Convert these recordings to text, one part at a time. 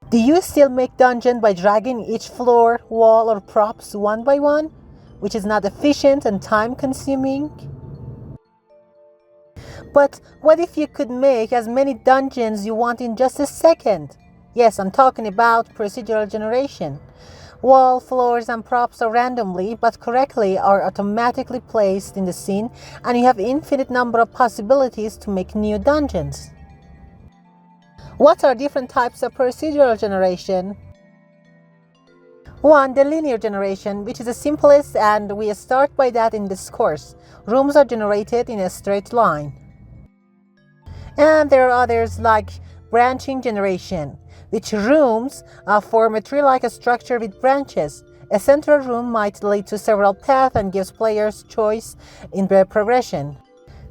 Do you still make dungeon by dragging each floor, wall, or props one by one, which is not efficient and time consuming? But what if you could make as many dungeons you want in just a second? Yes, I'm talking about procedural generation. Wall, floors, and props are randomly but correctly are automatically placed in the scene, and you have infinite number of possibilities to make new dungeons. What are different types of procedural generation? 1. The linear generation, which is the simplest, and we start by that in this course. Rooms are generated in a straight line. And there are others like branching generation, which rooms form a tree-like structure with branches. A central room might lead to several paths and gives players choice in their progression.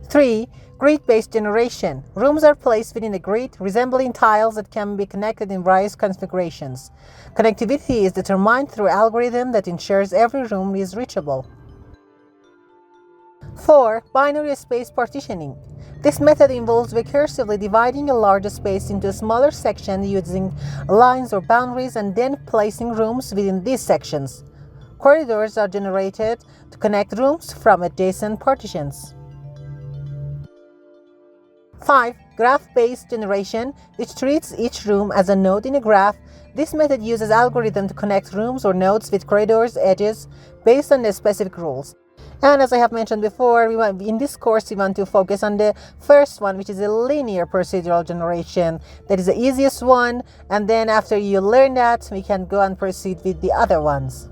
3. Grid-based generation. Rooms are placed within a grid, resembling tiles that can be connected in various configurations. Connectivity is determined through algorithm that ensures every room is reachable. 4. Binary space partitioning. This method involves recursively dividing a larger space into a smaller section using lines or boundaries and then placing rooms within these sections. Corridors are generated to connect rooms from adjacent partitions. 5. Graph-based generation, which treats each room as a node in a graph. This method uses algorithm to connect rooms or nodes with corridors, edges, based on the specific rules. And as I have mentioned before, in this course we want to focus on the first one, which is a linear procedural generation. That is the easiest one, and then after you learn that, we can go and proceed with the other ones.